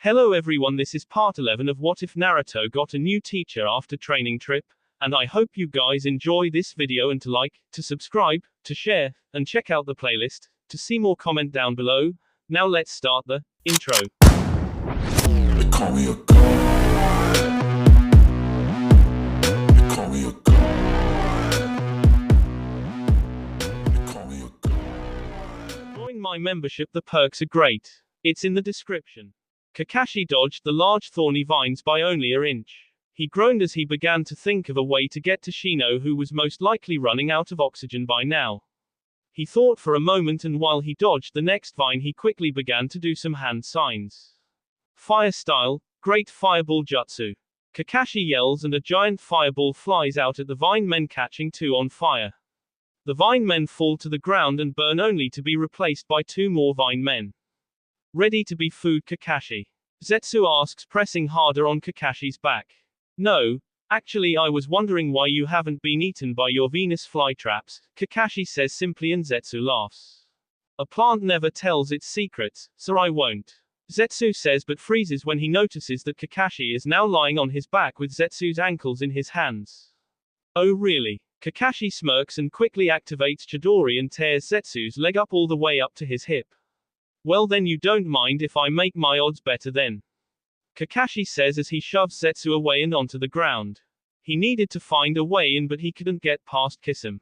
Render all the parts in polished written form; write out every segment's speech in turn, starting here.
Hello everyone, this is part 11 of What If Naruto Got a New Teacher After Training Trip, and I hope you guys enjoy this video and to like, to subscribe, to share, and check out the playlist, to see more comment down below. Now let's start the intro. They call me a god. They call me a god. They call me a god. Join my membership, the perks are great. It's in the description. Kakashi dodged the large thorny vines by only an inch. He groaned as he began to think of a way to get to Shino, who was most likely running out of oxygen by now. He thought for a moment, and while he dodged the next vine he quickly began to do some hand signs. Fire style, great fireball jutsu. Kakashi yells and a giant fireball flies out at the vine men, catching two on fire. The vine men fall to the ground and burn, only to be replaced by two more vine men. Ready to be food, Kakashi? Zetsu asks, pressing harder on Kakashi's back. No, actually I was wondering why you haven't been eaten by your Venus flytraps, Kakashi says simply, and Zetsu laughs. A plant never tells its secrets, so I won't. Zetsu says, but freezes when he notices that Kakashi is now lying on his back with Zetsu's ankles in his hands. Oh really? Kakashi smirks and quickly activates Chidori and tears Zetsu's leg up all the way up to his hip. Well then, you don't mind if I make my odds better then? Kakashi says as he shoves Zetsu away and onto the ground. He needed to find a way in, but he couldn't get past Kisame.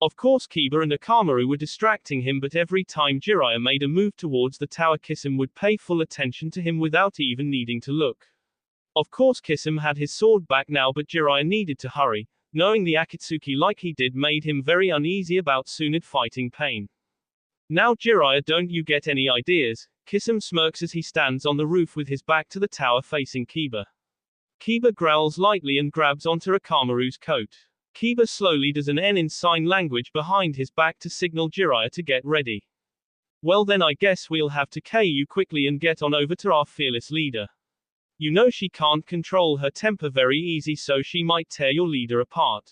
Of course Kiba and Akamaru were distracting him, but every time Jiraiya made a move towards the tower, Kisame would pay full attention to him without even needing to look. Of course Kisame had his sword back now, but Jiraiya needed to hurry. Knowing the Akatsuki like he did made him very uneasy about Tsunade fighting Pain. Now Jiraiya, don't you get any ideas? Kisame smirks as he stands on the roof with his back to the tower facing Kiba. Kiba growls lightly and grabs onto Akamaru's coat. Kiba slowly does an N in sign language behind his back to signal Jiraiya to get ready. Well then, I guess we'll have to KO you quickly and get on over to our fearless leader. You know she can't control her temper very easy, so she might tear your leader apart.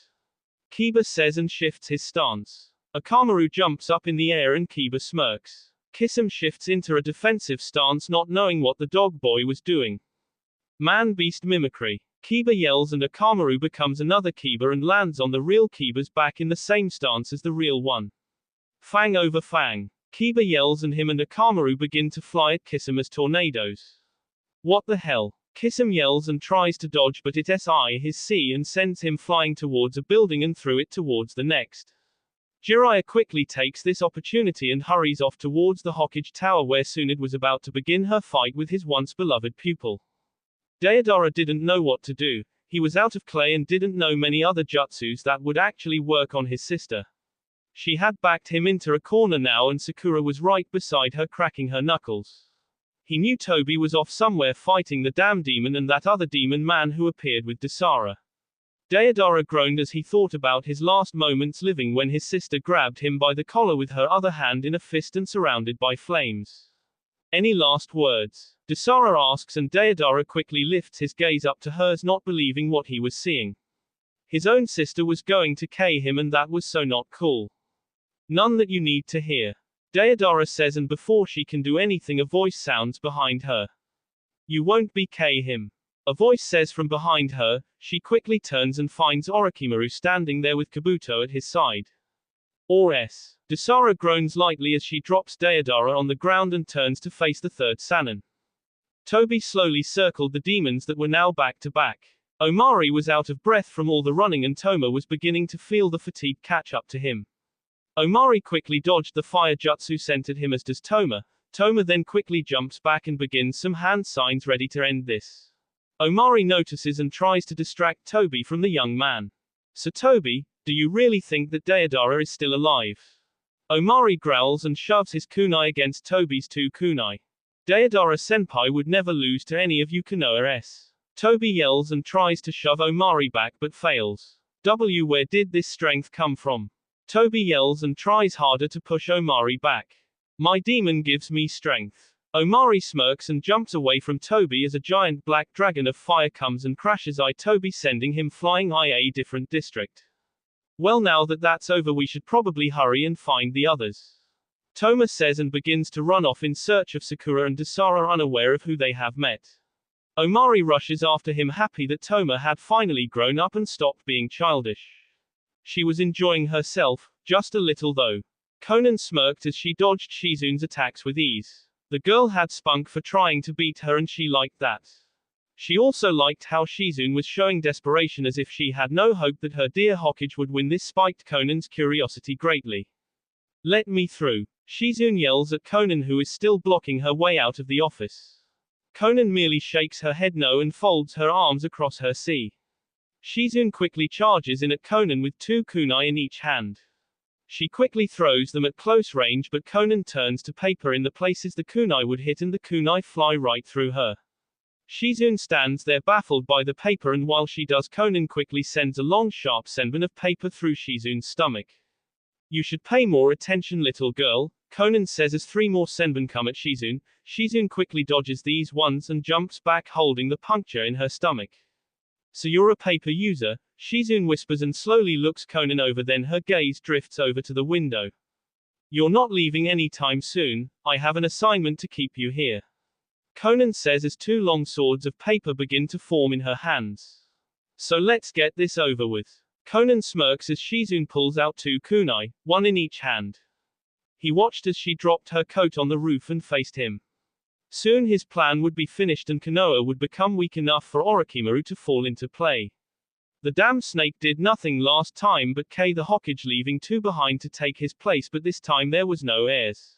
Kiba says and shifts his stance. Akamaru jumps up in the air and Kiba smirks. Kisame shifts into a defensive stance, not knowing what the dog boy was doing. Man-beast mimicry. Kiba yells and Akamaru becomes another Kiba and lands on the real Kiba's back in the same stance as the real one. Fang over fang. Kiba yells and him and Akamaru begin to fly at Kisame as tornadoes. What the hell? Kisame yells and tries to dodge, but it his C and sends him flying towards a building and through it towards the next. Jiraiya quickly takes this opportunity and hurries off towards the Hokage Tower, where Tsunade was about to begin her fight with his once beloved pupil. Deidara didn't know what to do. He was out of clay and didn't know many other jutsus that would actually work on his sister. She had backed him into a corner now, and Sakura was right beside her, cracking her knuckles. He knew Toby was off somewhere fighting the damn demon and that other demon man who appeared with Deidara. Deidara groaned as he thought about his last moments living when his sister grabbed him by the collar with her other hand in a fist and surrounded by flames. Any last words? Deidara asks, and Deidara quickly lifts his gaze up to hers, not believing what he was seeing. His own sister was going to KO him, and that was so not cool. None that you need to hear. Deidara says, and before she can do anything a voice sounds behind her. You won't be KO him. A voice says from behind her. She quickly turns and finds Orochimaru standing there with Kabuto at his side. Deidara groans lightly as she drops Deidara on the ground and turns to face the third Sannin. Toby slowly circled the demons that were now back to back. Omari was out of breath from all the running, and Toma was beginning to feel the fatigue catch up to him. Omari quickly dodged the fire jutsu sent at him, as does Toma. Toma then quickly jumps back and begins some hand signs ready to end this. Omari notices and tries to distract Toby from the young man. So Toby, do you really think that Deidara is still alive? Omari growls and shoves his kunai against Toby's two kunai. Deidara senpai would never lose to any of you Konoha-s. Toby yells and tries to shove Omari back but fails. Where did this strength come from? Toby yells and tries harder to push Omari back. My demon gives me strength. Omari smirks and jumps away from Toby as a giant black dragon of fire comes and crashes Toby, sending him flying a different district. Well, now that that's over, we should probably hurry and find the others. Toma says and begins to run off in search of Sakura and Dasara, unaware of who they have met. Omari rushes after him, happy that Toma had finally grown up and stopped being childish. She was enjoying herself, just a little though. Conan smirked as she dodged Shizune's attacks with ease. The girl had spunk for trying to beat her and she liked that. She also liked how Shizune was showing desperation as if she had no hope that her dear Hokage would win. This spiked Conan's curiosity greatly. "Let me through." Shizune yells at Conan, who is still blocking her way out of the office. Conan merely shakes her head no and folds her arms across her sea. Shizune quickly charges in at Conan with 2 kunai in each hand. She quickly throws them at close range, but Conan turns to paper in the places the kunai would hit and the kunai fly right through her. Shizune stands there baffled by the paper, and while she does, Conan quickly sends a long sharp senbon of paper through Shizune's stomach. "You should pay more attention, little girl," Conan says as 3 more senbon come at Shizune. Shizune quickly dodges these ones and jumps back holding the puncture in her stomach. "So you're a paper user?" Shizune whispers and slowly looks Conan over, then her gaze drifts over to the window. "You're not leaving anytime soon. I have an assignment to keep you here," Conan says as 2 long swords of paper begin to form in her hands. "So let's get this over with." Conan smirks as Shizune pulls out 2 kunai, 1 in each hand. He watched as she dropped her coat on the roof and faced him. Soon his plan would be finished and Konoha would become weak enough for Orochimaru to fall into play. The damn snake did nothing last time but K the Hokage, leaving 2 behind to take his place, but this time there was no heirs.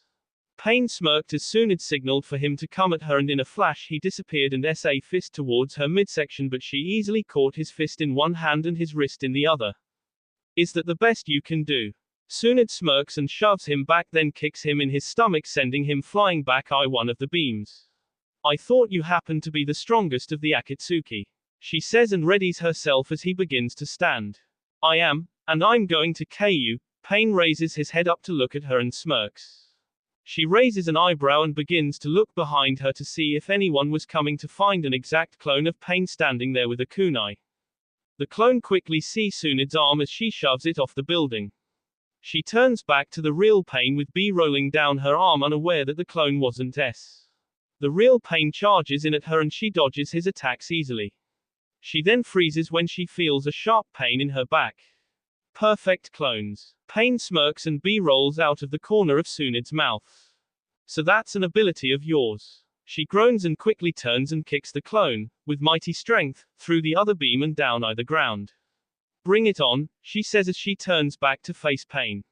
Pain smirked as Tsunade signaled for him to come at her, and in a flash he disappeared and sa fist towards her midsection, but she easily caught his fist in one hand and his wrist in the other. "Is that the best you can do?" Tsunade smirks and shoves him back, then kicks him in his stomach, sending him flying back one of the beams. "I thought you happened to be the strongest of the Akatsuki," she says and readies herself as he begins to stand. "I am, and I'm going to K you." Pain raises his head up to look at her and smirks. She raises an eyebrow and begins to look behind her to see if anyone was coming, to find an exact clone of Pain standing there with a kunai. The clone quickly sees Tsunade's arm as she shoves it off the building. She turns back to the real Pain with B rolling down her arm, unaware that the clone wasn't S. The real Pain charges in at her and she dodges his attacks easily. She then freezes when she feels a sharp pain in her back. Perfect clones. Pain smirks and B rolls out of the corner of Tsunade's mouth. "So that's an ability of yours." She groans and quickly turns and kicks the clone, with mighty strength, through the other beam and down the ground. "Bring it on," she says as she turns back to face Pain.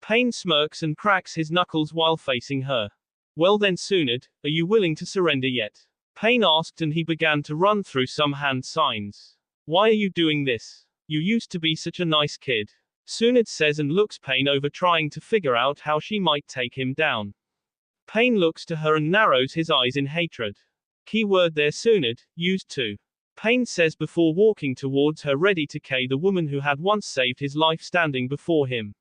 Pain smirks and cracks his knuckles while facing her. "Well then, Tsunade, are you willing to surrender yet?" Pain asked, and he began to run through some hand signs. "Why are you doing this? You used to be such a nice kid," Tsunade says and looks Pain over, trying to figure out how she might take him down. Pain looks to her and narrows his eyes in hatred. "Keyword there, Tsunade, used to," Pain says before walking towards her, ready to K the woman who had once saved his life, standing before him.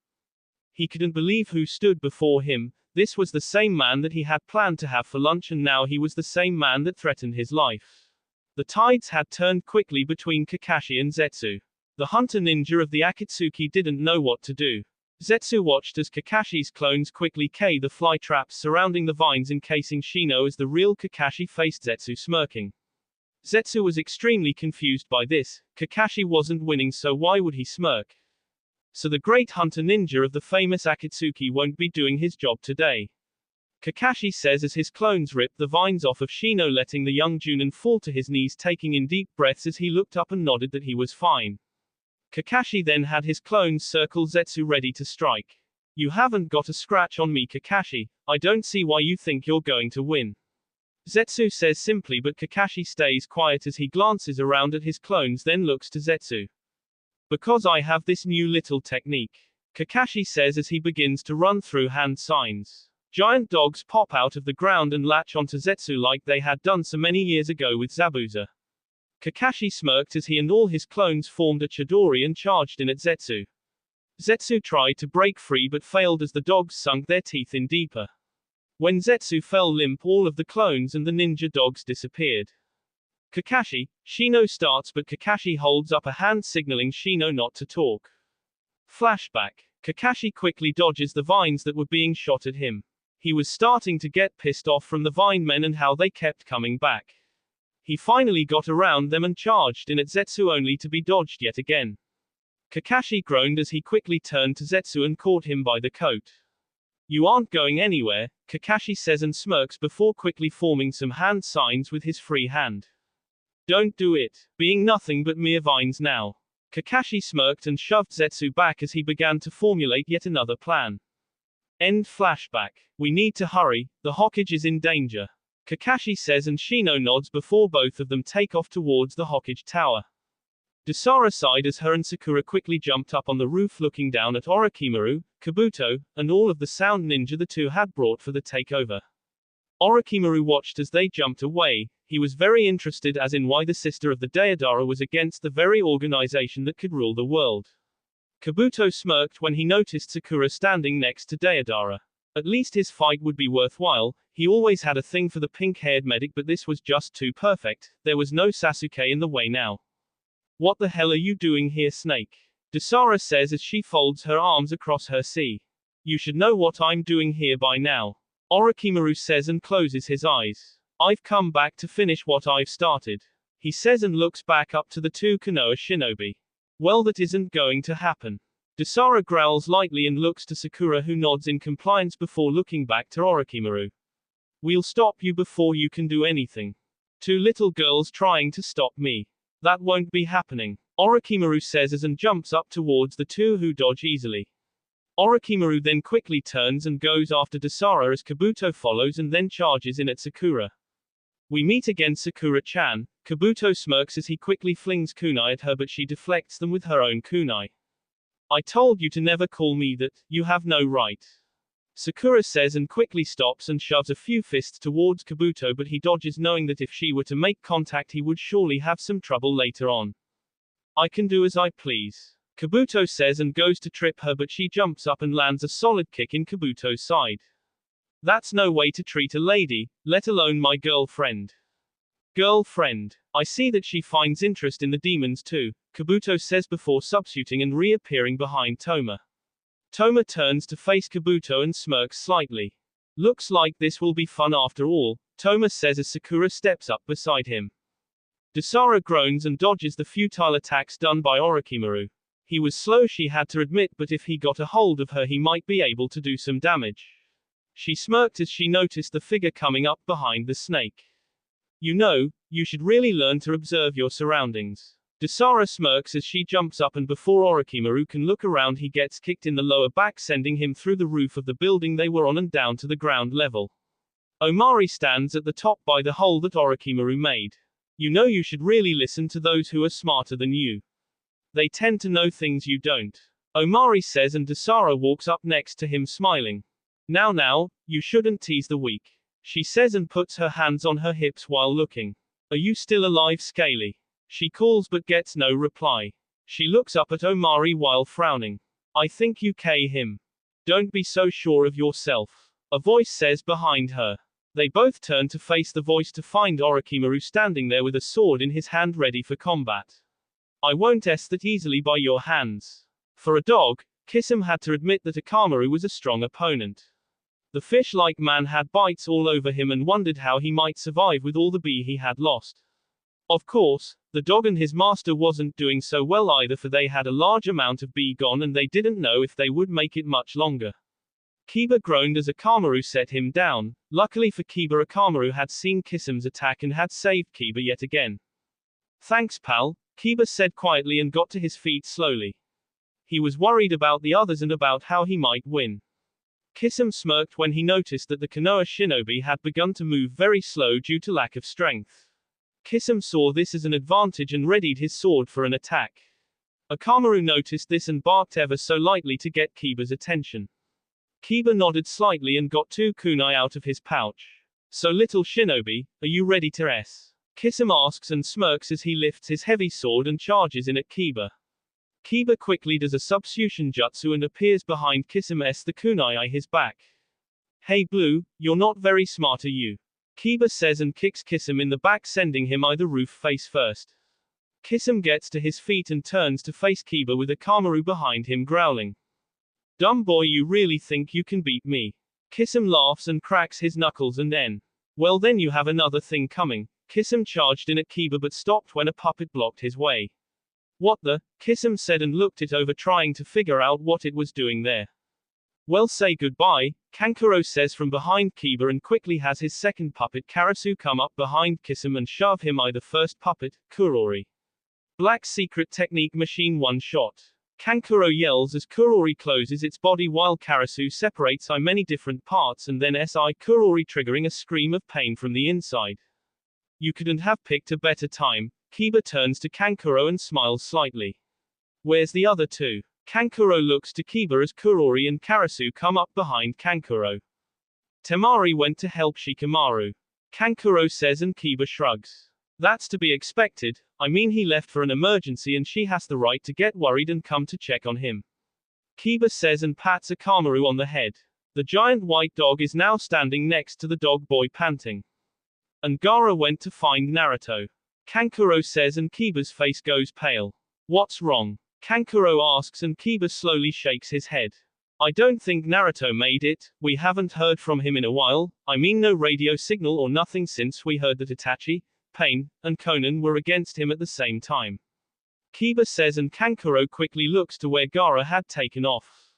He couldn't believe who stood before him. This was the same man that he had planned to have for lunch, and now he was the same man that threatened his life. The tides had turned quickly between Kakashi and Zetsu. The hunter ninja of the Akatsuki didn't know what to do. Zetsu watched as Kakashi's clones quickly K the fly traps surrounding the vines encasing Shino as the real Kakashi faced Zetsu smirking. Zetsu was extremely confused by this. Kakashi wasn't winning, so why would he smirk? So the great hunter ninja of the famous Akatsuki won't be doing his job today. Kakashi says as his clones rip the vines off of Shino, letting the young Junin fall to his knees, taking in deep breaths as he looked up and nodded that he was fine. Kakashi then had his clones circle Zetsu ready to strike. "You haven't got a scratch on me, Kakashi. I don't see why you think you're going to win," Zetsu says simply, but Kakashi stays quiet as he glances around at his clones, then looks to Zetsu. "Because I have this new little technique," Kakashi says as he begins to run through hand signs. Giant dogs pop out of the ground and latch onto Zetsu like they had done so many years ago with Zabuza. Kakashi smirked as he and all his clones formed a Chidori and charged in at Zetsu. Zetsu tried to break free but failed as the dogs sunk their teeth in deeper. When Zetsu fell limp, all of the clones and the ninja dogs disappeared. Kakashi, Shino starts, but Kakashi holds up a hand signaling Shino not to talk. Flashback. Kakashi quickly dodges the vines that were being shot at him. He was starting to get pissed off from the vine men and how they kept coming back. He finally got around them and charged in at Zetsu only to be dodged yet again. Kakashi groaned as he quickly turned to Zetsu and caught him by the coat. "You aren't going anywhere," Kakashi says and smirks before quickly forming some hand signs with his free hand. "Don't do it, being nothing but mere vines now." Kakashi smirked and shoved Zetsu back as he began to formulate yet another plan. End flashback. "We need to hurry, the Hokage is in danger," Kakashi says and Shino nods before both of them take off towards the Hokage tower. Dasara sighed as her and Sakura quickly jumped up on the roof looking down at Orochimaru, Kabuto, and all of the sound ninja the two had brought for the takeover. Orochimaru watched as they jumped away. He was very interested as in why the sister of the Deidara was against the very organization that could rule the world. Kabuto smirked when he noticed Sakura standing next to Deidara. At least his fight would be worthwhile. He always had a thing for the pink-haired medic, but this was just too perfect. There was no Sasuke in the way now. "What the hell are you doing here, Snake?" Dasara says as she folds her arms across her sea. "You should know what I'm doing here by now," Orochimaru says and closes his eyes. "I've come back to finish what I've started," he says and looks back up to the two Konoha shinobi. "Well, that isn't going to happen." Dasara growls lightly and looks to Sakura, who nods in compliance before looking back to Orochimaru. "We'll stop you before you can do anything. Two little girls trying to stop me. That won't be happening," Orochimaru says as and jumps up towards the two, who dodge easily. Orochimaru then quickly turns and goes after Dasara as Kabuto follows and then charges in at Sakura. "We meet again, Sakura-chan." Kabuto smirks as he quickly flings kunai at her, but she deflects them with her own kunai. "I told you to never call me that, you have no right," Sakura says and quickly stops and shoves a few fists towards Kabuto, but he dodges, knowing that if she were to make contact he would surely have some trouble later on. "I can do as I please," Kabuto says and goes to trip her, but she jumps up and lands a solid kick in Kabuto's side. "That's no way to treat a lady, let alone my girlfriend." "Girlfriend. I see that she finds interest in the demons too," Kabuto says before substituting and reappearing behind Toma. Toma turns to face Kabuto and smirks slightly. "Looks like this will be fun after all," Toma says as Sakura steps up beside him. Dasara groans and dodges the futile attacks done by Orochimaru. He was slow, she had to admit, but if he got a hold of her he might be able to do some damage. She smirked as she noticed the figure coming up behind the snake. "You know, you should really learn to observe your surroundings." Dasara smirks as she jumps up, and before Orochimaru can look around he gets kicked in the lower back, sending him through the roof of the building they were on and down to the ground level. Omari stands at the top by the hole that Orochimaru made. "You know, you should really listen to those who are smarter than you. They tend to know things you don't," Omari says, and Dasara walks up next to him smiling. Now, you shouldn't tease the weak," she says and puts her hands on her hips while looking. "Are you still alive, Scaly?" She calls but gets no reply. She looks up at Omari while frowning. "I think you him. Don't be so sure of yourself," a voice says behind her. They both turn to face the voice to find Orochimaru standing there with a sword in his hand ready for combat. "I won't that easily by your hands." For a dog, Kisame had to admit that Akamaru was a strong opponent. The fish-like man had bites all over him and wondered how he might survive with all the bee he had lost. Of course, the dog and his master wasn't doing so well either, for they had a large amount of bee gone and they didn't know if they would make it much longer. Kiba groaned as Akamaru set him down. Luckily for Kiba, Akamaru had seen Kisame's attack and had saved Kiba yet again. "Thanks, pal," Kiba said quietly and got to his feet slowly. He was worried about the others and about how he might win. Kisame smirked when he noticed that the Konoha shinobi had begun to move very slow due to lack of strength. Kisame saw this as an advantage and readied his sword for an attack. Akamaru noticed this and barked ever so lightly to get Kiba's attention. Kiba nodded slightly and got 2 kunai out of his pouch. "So, little shinobi, are you ready to Kisame asks and smirks as he lifts his heavy sword and charges in at Kiba. Kiba quickly does a substitution jutsu and appears behind Kisame the kunai his back. "Hey Blue, you're not very smart, are you?" Kiba says and kicks Kisame in the back, sending him the roof face first. Kisame gets to his feet and turns to face Kiba with Akamaru behind him growling. Dumb boy, you really think you can beat me? Kisum laughs and cracks his knuckles and well then you have another thing coming. Kisum charged in at Kiba but stopped when a puppet blocked his way. What the? Kisum said and looked it over trying to figure out what it was doing there. Well, say goodbye, Kankuro says from behind Kiba and quickly has his second puppet Karasu come up behind Kisum and shove him the first puppet, Kurori. Black secret technique machine one shot. Kankuro yells as Kurori closes its body while Karasu separates many different parts and then Kurori triggering a scream of pain from the inside. You couldn't have picked a better time. Kiba turns to Kankuro and smiles slightly. Where's the other two? Kankuro looks to Kiba as Kurori and Karasu come up behind Kankuro. Temari went to help Shikamaru. Kankuro says and Kiba shrugs. That's to be expected, I mean he left for an emergency and she has the right to get worried and come to check on him. Kiba says and pats Akamaru on the head. The giant white dog is now standing next to the dog boy panting. And Gaara went to find Naruto. Kankuro says and Kiba's face goes pale. What's wrong? Kankuro asks and Kiba slowly shakes his head. I don't think Naruto made it, we haven't heard from him in a while, I mean no radio signal or nothing since we heard that Itachi, Pain, and Konan were against him at the same time. Kiba says and Kankuro quickly looks to where Gaara had taken off.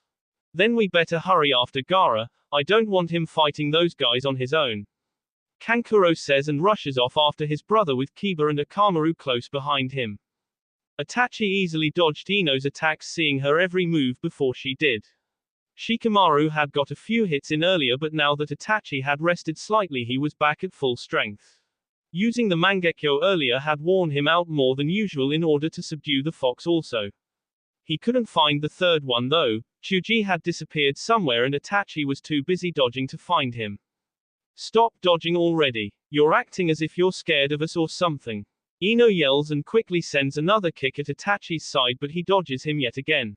Then we better hurry after Gaara, I don't want him fighting those guys on his own. Kankuro says and rushes off after his brother with Kiba and Akamaru close behind him. Itachi easily dodged Ino's attacks seeing her every move before she did. Shikamaru had got a few hits in earlier but now that Itachi had rested slightly he was back at full strength. Using the Mangekyo earlier had worn him out more than usual in order to subdue the fox also. He couldn't find the third one though, Chuji had disappeared somewhere and Itachi was too busy dodging to find him. Stop dodging already. You're acting as if you're scared of us or something. Ino yells and quickly sends another kick at Itachi's side but he dodges him yet again.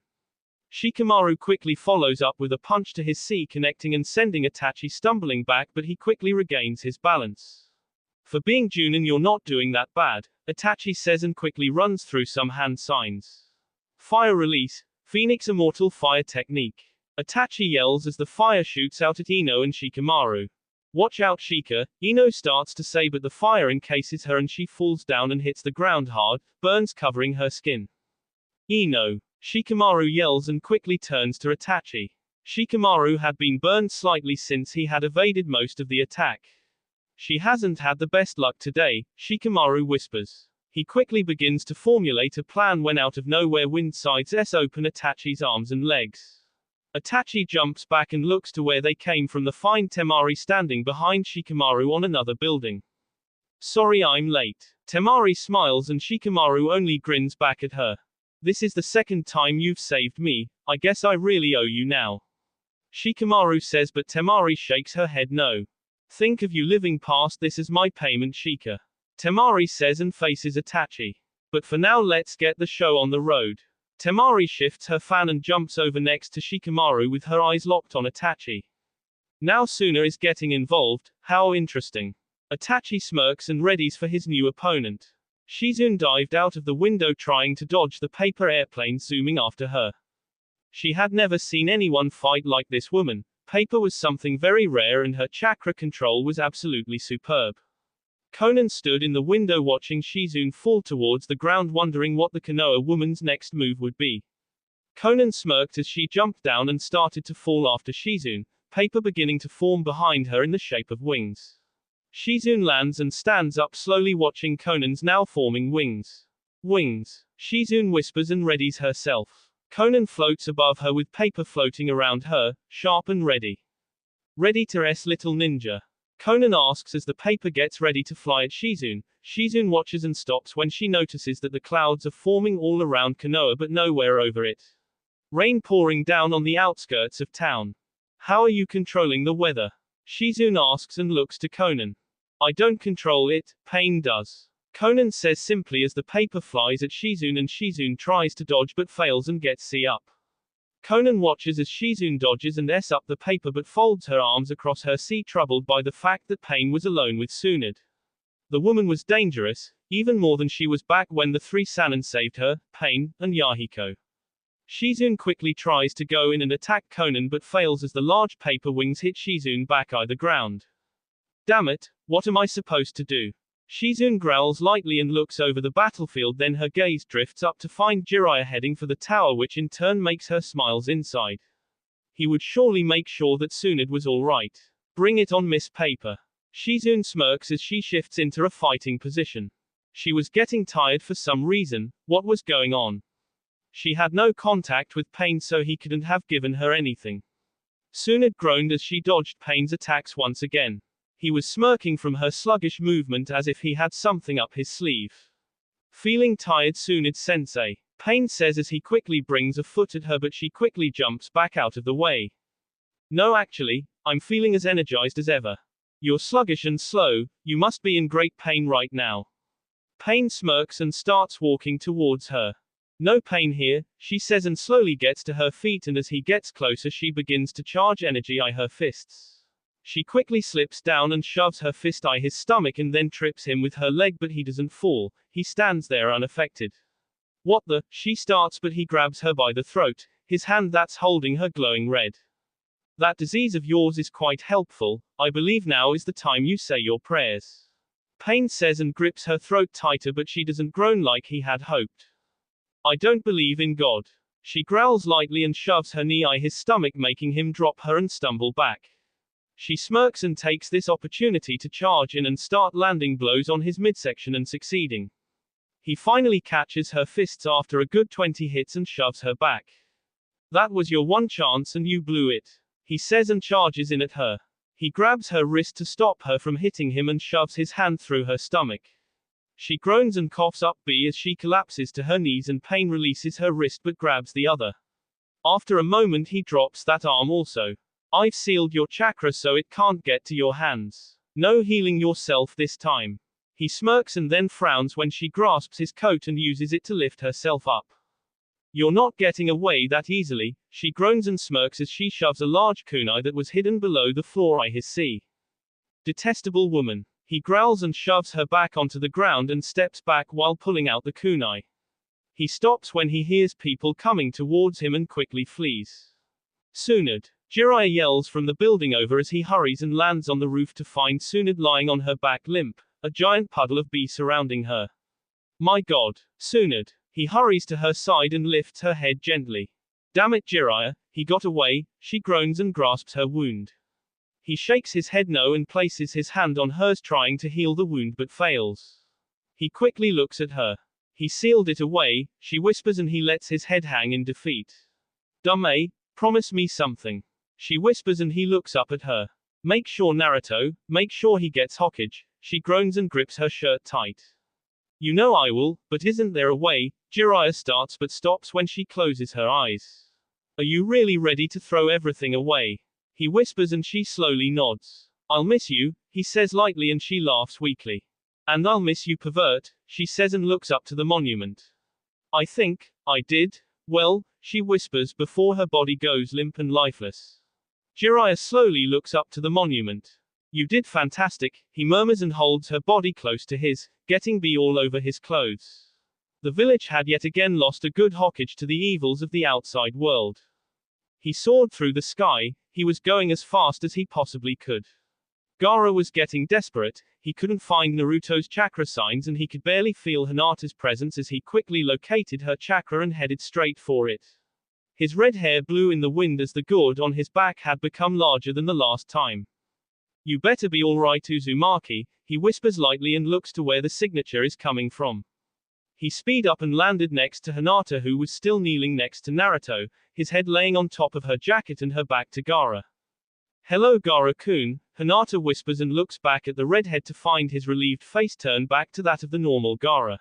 Shikamaru quickly follows up with a punch to his C connecting and sending Itachi stumbling back but he quickly regains his balance. For being Junin you're not doing that bad, Itachi says and quickly runs through some hand signs. Fire release, Phoenix Immortal Fire Technique. Itachi yells as the fire shoots out at Ino and Shikamaru. Watch out Shika, Ino starts to say but the fire encases her and she falls down and hits the ground hard, burns covering her skin. Ino. Shikamaru yells and quickly turns to Itachi. Shikamaru had been burned slightly since he had evaded most of the attack. She hasn't had the best luck today, Shikamaru whispers. He quickly begins to formulate a plan when out of nowhere wind sides open Itachi's arms and legs. Itachi jumps back and looks to where they came from the fine Temari standing behind Shikamaru on another building. Sorry I'm late. Temari smiles and Shikamaru only grins back at her. This is the second time you've saved me, I guess I really owe you now. Shikamaru says but Temari shakes her head no. Think of you living past this as my payment Shika. Temari says and faces Itachi. But for now let's get the show on the road. Temari shifts her fan and jumps over next to Shikamaru with her eyes locked on Itachi. Now Suna is getting involved, how interesting. Itachi smirks and readies for his new opponent. Shizune dived out of the window trying to dodge the paper airplane zooming after her. She had never seen anyone fight like this woman. Paper was something very rare and her chakra control was absolutely superb. Konan stood in the window watching Shizune fall towards the ground wondering what the Konoha woman's next move would be. Konan smirked as she jumped down and started to fall after Shizune, paper beginning to form behind her in the shape of wings. Shizune lands and stands up slowly watching Konan's now forming wings. Wings. Shizune whispers and readies herself. Konan floats above her with paper floating around her, sharp and ready. Ready to little ninja. Konan asks as the paper gets ready to fly at Shizune. Shizune watches and stops when she notices that the clouds are forming all around Konoha but nowhere over it. Rain pouring down on the outskirts of town. How are you controlling the weather? Shizune asks and looks to Konan. I don't control it, Pain does. Konan says simply as the paper flies at Shizune and Shizune tries to dodge but fails and gets C up. Konan watches as Shizune dodges and S up the paper but folds her arms across her C troubled by the fact that Pain was alone with Tsunade. The woman was dangerous, even more than she was back when the three Sannin saved her, Pain, and Yahiko. Shizune quickly tries to go in and attack Conan but fails as the large paper wings hit Shizune back on the ground. Damn it, what am I supposed to do? Shizune growls lightly and looks over the battlefield, then her gaze drifts up to find Jiraiya heading for the tower, which in turn makes her smiles inside. He would surely make sure that Tsunade was alright. Bring it on, Miss Paper. Shizune smirks as she shifts into a fighting position. She was getting tired for some reason. What was going on? She had no contact with Pain, so he couldn't have given her anything. Tsunade groaned as she dodged Pain's attacks once again. He was smirking from her sluggish movement as if he had something up his sleeve. Feeling tired, Tsunade-sensei, Pain says as he quickly brings a foot at her, but she quickly jumps back out of the way. No, actually, I'm feeling as energized as ever. You're sluggish and slow, you must be in great pain right now. Pain smirks and starts walking towards her. No pain here, she says and slowly gets to her feet, and as he gets closer she begins to charge energy her fists. She quickly slips down and shoves her fist his stomach and then trips him with her leg, but he doesn't fall, he stands there unaffected. What the? She starts, but he grabs her by the throat, his hand that's holding her glowing red. That disease of yours is quite helpful, I believe now is the time you say your prayers. Pain says and grips her throat tighter, but she doesn't groan like he had hoped. I don't believe in God. She growls lightly and shoves her knee his stomach, making him drop her and stumble back. She smirks and takes this opportunity to charge in and start landing blows on his midsection and succeeding. He finally catches her fists after a good 20 hits and shoves her back. That was your one chance and you blew it, he says and charges in at her. He grabs her wrist to stop her from hitting him and shoves his hand through her stomach. She groans and coughs up B as she collapses to her knees, and Pain releases her wrist but grabs the other. After a moment he drops that arm also. I've sealed your chakra so it can't get to your hands. No healing yourself this time. He smirks and then frowns when she grasps his coat and uses it to lift herself up. You're not getting away that easily, she groans and smirks as she shoves a large kunai that was hidden below the floor his sea. Detestable woman. He growls and shoves her back onto the ground and steps back while pulling out the kunai. He stops when he hears people coming towards him and quickly flees. Tsunade. Jiraiya yells from the building over as he hurries and lands on the roof to find Tsunade lying on her back limp, a giant puddle of B surrounding her. My god, Tsunade. He hurries to her side and lifts her head gently. Damn it, Jiraiya, he got away, she groans and grasps her wound. He shakes his head no and places his hand on hers, trying to heal the wound but fails. He quickly looks at her. He sealed it away, she whispers, and he lets his head hang in defeat. Dummy, promise me something. She whispers and he looks up at her. Make sure, Naruto, make sure he gets Hokage, she groans and grips her shirt tight. You know I will, but isn't there a way? Jiraiya starts but stops when she closes her eyes. Are you really ready to throw everything away? He whispers and she slowly nods. I'll miss you, he says lightly, and she laughs weakly. And I'll miss you, pervert, she says and looks up to the monument. I think I did well, she whispers before her body goes limp and lifeless. Jiraiya slowly looks up to the monument. You did fantastic, he murmurs and holds her body close to his, getting B all over his clothes. The village had yet again lost a good Hokage to the evils of the outside world. He soared through the sky, he was going as fast as he possibly could. Gaara was getting desperate, he couldn't find Naruto's chakra signs and he could barely feel Hinata's presence as he quickly located her chakra and headed straight for it. His red hair blew in the wind as the gourd on his back had become larger than the last time. You better be alright, Uzumaki, he whispers lightly and looks to where the signature is coming from. He speed up and landed next to Hinata, who was still kneeling next to Naruto, his head laying on top of her jacket and her back to Gaara. Hello, Gaara-kun, Hinata whispers and looks back at the redhead to find his relieved face turn back to that of the normal Gaara.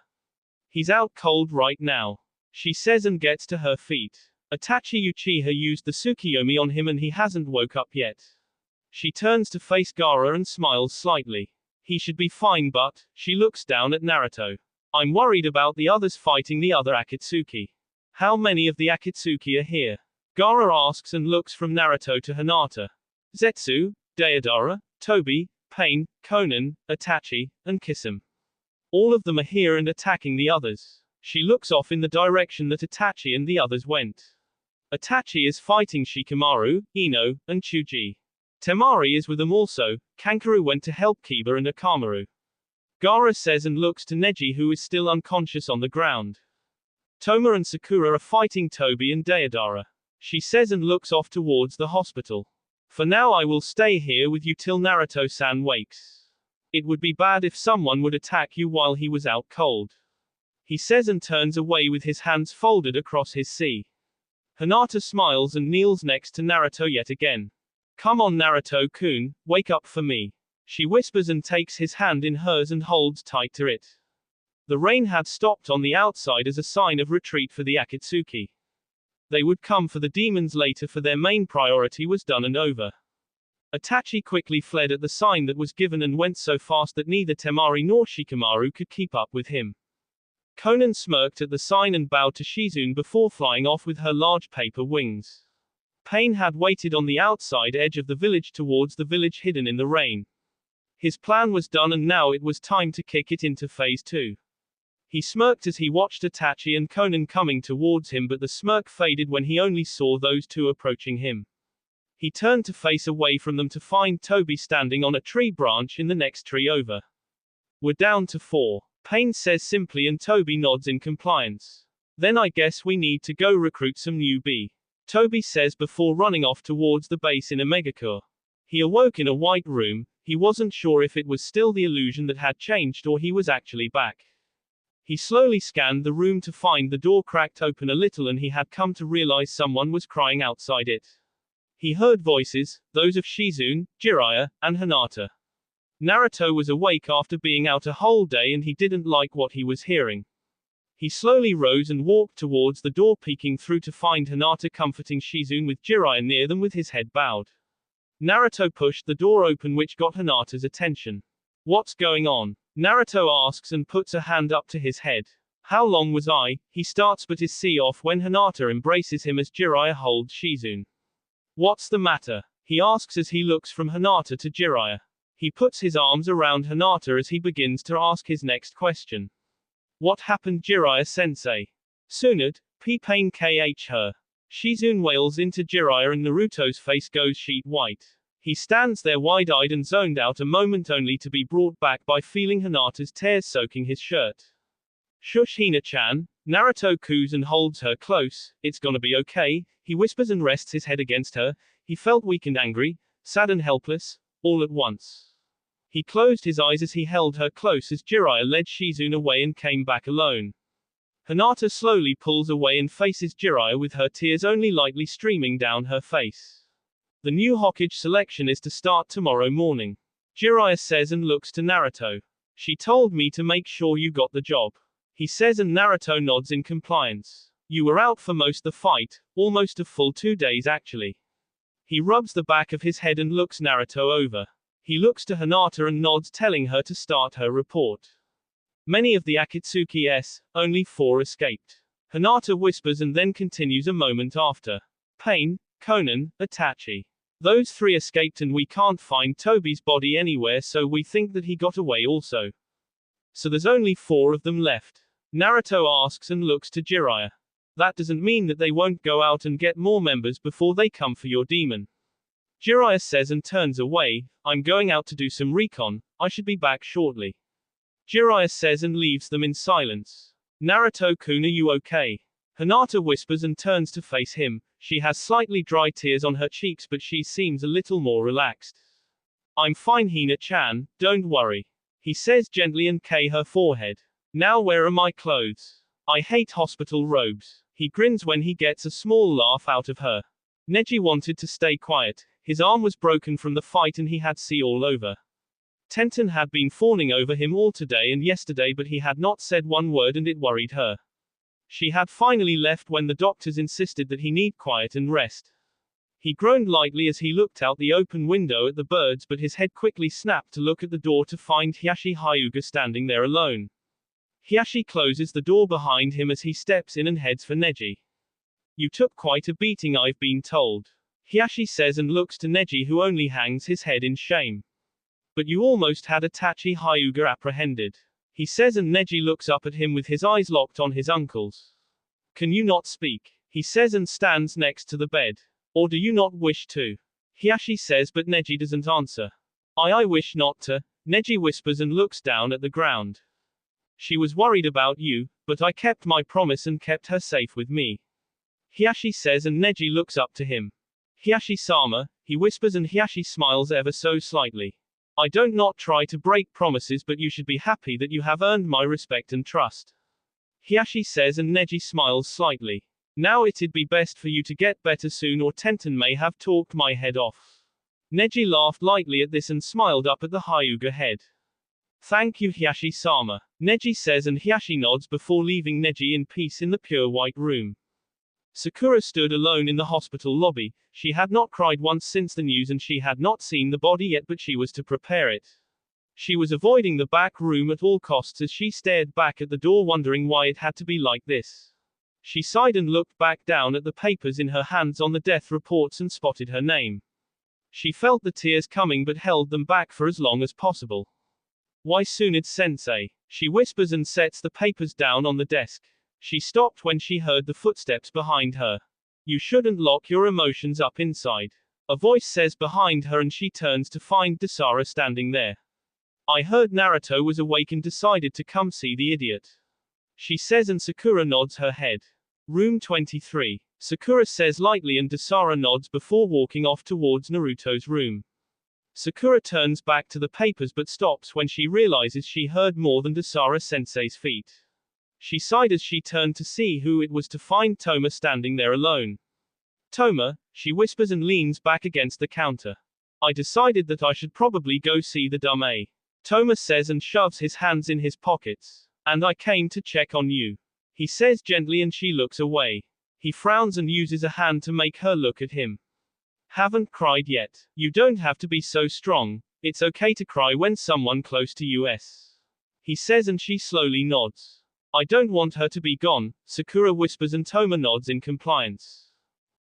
He's out cold right now, she says and gets to her feet. Itachi Uchiha used the Tsukiyomi on him and he hasn't woke up yet. She turns to face Gaara and smiles slightly. He should be fine, but she looks down at Naruto. I'm worried about the others fighting the other Akatsuki. How many of the Akatsuki are here? Gaara asks and looks from Naruto to Hinata. Zetsu, Deidara, Tobi, Pain, Conan, Itachi, and Kisame. All of them are here and attacking the others. She looks off in the direction that Itachi and the others went. Itachi is fighting Shikamaru, Ino, and Chuji. Temari is with them also. Kankaru went to help Kiba and Akamaru. Gaara says and looks to Neji, who is still unconscious on the ground. Toma and Sakura are fighting Tobi and Deidara. She says and looks off towards the hospital. For now I will stay here with you till Naruto-san wakes. It would be bad if someone would attack you while he was out cold. He says and turns away with his hands folded across his sea. Hinata smiles and kneels next to Naruto yet again. Come on Naruto-kun, wake up for me. She whispers and takes his hand in hers and holds tight to it. The rain had stopped on the outside as a sign of retreat for the Akatsuki. They would come for the demons later, for their main priority was done and over. Itachi quickly fled at the sign that was given and went so fast that neither Temari nor Shikamaru could keep up with him. Konan smirked at the sign and bowed to Shizune before flying off with her large paper wings. Pain had waited on the outside edge of the village towards the village hidden in the rain. His plan was done and now it was time to kick it into phase 2. He smirked as he watched Itachi and Konan coming towards him, but the smirk faded when he only saw those two approaching him. He turned to face away from them to find Tobi standing on a tree branch in the next tree over. We're down to 4. Pain says simply and Tobi nods in compliance. Then I guess we need to go recruit some newbie. Tobi says before running off towards the base in a Megakure. He awoke in a white room. He wasn't sure if it was still the illusion that had changed or he was actually back. He slowly scanned the room to find the door cracked open a little and he had come to realize someone was crying outside it. He heard voices, those of Shizune, Jiraiya, and Hinata. Naruto was awake after being out a whole day and he didn't like what he was hearing. He slowly rose and walked towards the door, peeking through to find Hinata comforting Shizune with Jiraiya near them with his head bowed. Naruto pushed the door open, which got Hinata's attention. What's going on? Naruto asks and puts a hand up to his head. How long was I? He starts but is see off when Hinata embraces him as Jiraiya holds Shizune. What's the matter? He asks as he looks from Hinata to Jiraiya. He puts his arms around Hinata as he begins to ask his next question. What happened, Jiraiya-sensei? Tsunade, P-Pain KH her. Shizune wails into Jiraiya and Naruto's face goes sheet white. He stands there wide-eyed and zoned out a moment only to be brought back by feeling Hinata's tears soaking his shirt. Shush Hina-chan. Naruto coos and holds her close. It's gonna be okay, he whispers and rests his head against her. He felt weak and angry, sad and helpless, all at once. He closed his eyes as he held her close as Jiraiya led Shizune away and came back alone. Hinata slowly pulls away and faces Jiraiya with her tears only lightly streaming down her face. The new Hokage selection is to start tomorrow morning. Jiraiya says and looks to Naruto. She told me to make sure you got the job. He says and Naruto nods in compliance. You were out for most the fight, almost a full 2 days actually. He rubs the back of his head and looks Naruto over. He looks to Hinata and nods, telling her to start her report. Many of the Akatsuki, only 4 escaped. Hinata whispers and then continues a moment after. Pain, Konan, Itachi. Those 3 escaped and we can't find Tobi's body anywhere, so we think that he got away also. So there's only 4 of them left. Naruto asks and looks to Jiraiya. That doesn't mean that they won't go out and get more members before they come for your demon. Jiraiya says and turns away. I'm going out to do some recon, I should be back shortly. Jiraiya says and leaves them in silence. Naruto-kun, are you okay? Hinata whispers and turns to face him. She has slightly dry tears on her cheeks but she seems a little more relaxed. I'm fine Hina-chan, don't worry. He says gently and her forehead. Now where are my clothes? I hate hospital robes. He grins when he gets a small laugh out of her. Neji wanted to stay quiet. His arm was broken from the fight and he had see all over. Tenten had been fawning over him all today and yesterday, but he had not said one word and it worried her. She had finally left when the doctors insisted that he need quiet and rest. He groaned lightly as he looked out the open window at the birds, but his head quickly snapped to look at the door to find Hiashi Hyuga standing there alone. Hiashi closes the door behind him as he steps in and heads for Neji. You took quite a beating, I've been told. Hiashi says and looks to Neji, who only hangs his head in shame. But you almost had Itachi Hyuga apprehended. He says and Neji looks up at him with his eyes locked on his uncle's. Can you not speak? he says and stands next to the bed. Or do you not wish to? Hiashi says but Neji doesn't answer. I wish not to, Neji whispers and looks down at the ground. She was worried about you, but I kept my promise and kept her safe with me. Hiashi says and Neji looks up to him. Hiashi-sama, he whispers and Hiashi smiles ever so slightly. I don't not try to break promises but you should be happy that you have earned my respect and trust. Hiashi says and Neji smiles slightly. Now it'd be best for you to get better soon or Tenten may have talked my head off. Neji laughed lightly at this and smiled up at the Hyuga head. Thank you Hiashi-sama, Neji says and Hiashi nods before leaving Neji in peace in the pure white room. Sakura stood alone in the hospital lobby. She had not cried once since the news and she had not seen the body yet but she was to prepare it. She was avoiding the back room at all costs as she stared back at the door wondering why it had to be like this. She sighed and looked back down at the papers in her hands on the death reports and spotted her name. She felt the tears coming but held them back for as long as possible. Why Tsunade-sensei? She whispers and sets the papers down on the desk. She stopped when she heard the footsteps behind her. You shouldn't lock your emotions up inside. A voice says behind her and she turns to find Dasara standing there. I heard Naruto was awake and decided to come see the idiot. She says and Sakura nods her head. Room 23. Sakura says lightly and Dasara nods before walking off towards Naruto's room. Sakura turns back to the papers but stops when she realizes she heard more than Dasara-sensei's feet. She sighed as she turned to see who it was to find Toma standing there alone. Toma, she whispers and leans back against the counter. I decided that I should probably go see the dumb A. Toma says and shoves his hands in his pockets. And I came to check on you. He says gently and she looks away. He frowns and uses a hand to make her look at him. Haven't cried yet. You don't have to be so strong. It's okay to cry when someone close to us. He says and she slowly nods. I don't want her to be gone, Sakura whispers and Toma nods in compliance.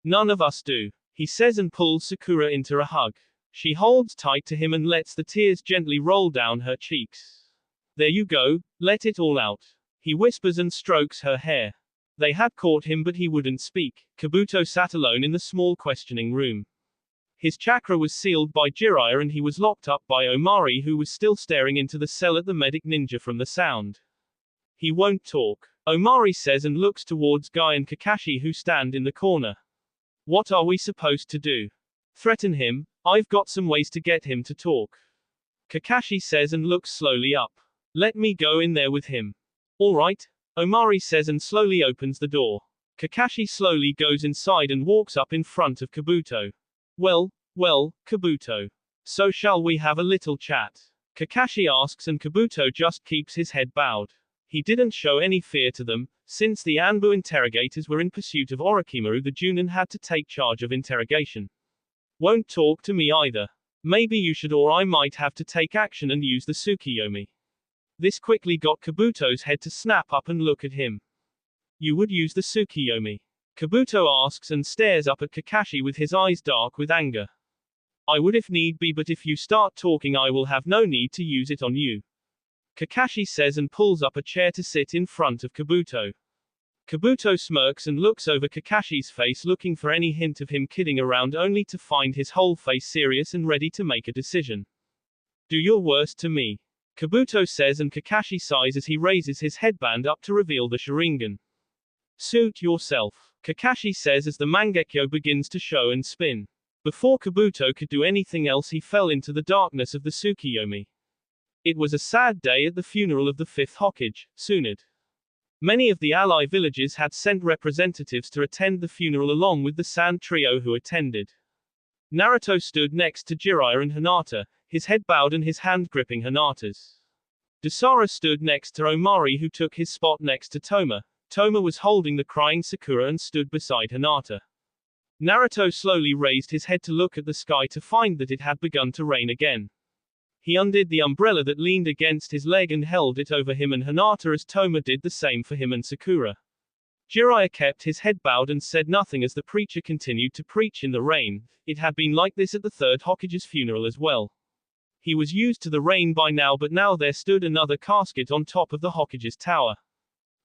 None of us do. He says and pulls Sakura into a hug. She holds tight to him and lets the tears gently roll down her cheeks. There you go, let it all out. He whispers and strokes her hair. They had caught him but he wouldn't speak. Kabuto sat alone in the small questioning room. His chakra was sealed by Jiraiya and he was locked up by Omari who was still staring into the cell at the medic ninja from the sound. He won't talk. Omari says and looks towards Guy and Kakashi who stand in the corner. What are we supposed to do? Threaten him? I've got some ways to get him to talk. Kakashi says and looks slowly up. Let me go in there with him. All right, Omari says and slowly opens the door. Kakashi slowly goes inside and walks up in front of Kabuto. Well, Kabuto. So shall we have a little chat? Kakashi asks and Kabuto just keeps his head bowed. He didn't show any fear to them. Since the Anbu interrogators were in pursuit of Orochimaru, the Junin had to take charge of interrogation. Won't talk to me either. Maybe you should or I might have to take action and use the Tsukiyomi. This quickly got Kabuto's head to snap up and look at him. You would use the Tsukiyomi? Kabuto asks and stares up at Kakashi with his eyes dark with anger. I would if need be, but if you start talking I will have no need to use it on you. Kakashi says and pulls up a chair to sit in front of Kabuto. Kabuto smirks and looks over Kakashi's face looking for any hint of him kidding around only to find his whole face serious and ready to make a decision. Do your worst to me. Kabuto says and Kakashi sighs as he raises his headband up to reveal the Sharingan. Suit yourself, Kakashi says as the Mangekyo begins to show and spin. Before Kabuto could do anything else he fell into the darkness of the Tsukiyomi. It was a sad day at the funeral of the fifth Hokage, Tsunade. Many of the ally villages had sent representatives to attend the funeral along with the Sand Trio who attended. Naruto stood next to Jiraiya and Hinata, his head bowed and his hand gripping Hinata's. Dasara stood next to Omari who took his spot next to Toma. Toma was holding the crying Sakura and stood beside Hinata. Naruto slowly raised his head to look at the sky to find that it had begun to rain again. He undid the umbrella that leaned against his leg and held it over him and Hinata as Toma did the same for him and Sakura. Jiraiya kept his head bowed and said nothing as the preacher continued to preach in the rain. It had been like this at the third Hokage's funeral as well. He was used to the rain by now, but now there stood another casket on top of the Hokage's tower.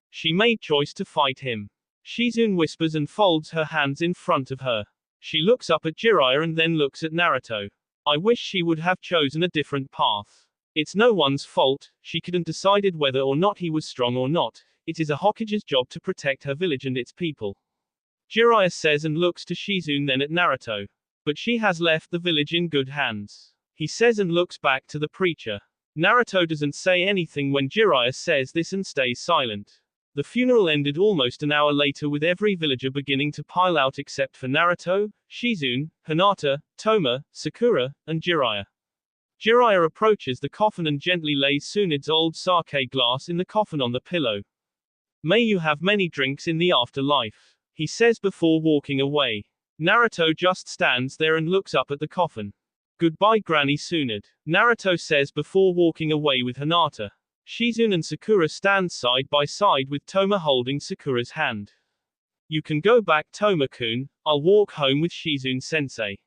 She made choice to fight him. Shizune whispers and folds her hands in front of her. She looks up at Jiraiya and then looks at Naruto. I wish she would have chosen a different path. It's no one's fault, she couldn't decided whether or not he was strong or not. It is a Hokage's job to protect her village and its people. Jiraiya says and looks to Shizune then at Naruto. But she has left the village in good hands. He says and looks back to the preacher. Naruto doesn't say anything when Jiraiya says this and stays silent. The funeral ended almost an hour later with every villager beginning to pile out except for Naruto, Shizune, Hinata, Toma, Sakura, and Jiraiya. Jiraiya approaches the coffin and gently lays Tsunade's old sake glass in the coffin on the pillow. May you have many drinks in the afterlife, he says before walking away. Naruto just stands there and looks up at the coffin. Goodbye Granny Tsunade, Naruto says before walking away with Hinata. Shizune and Sakura stand side by side with Toma holding Sakura's hand. You can go back Toma-kun, I'll walk home with Shizune-sensei.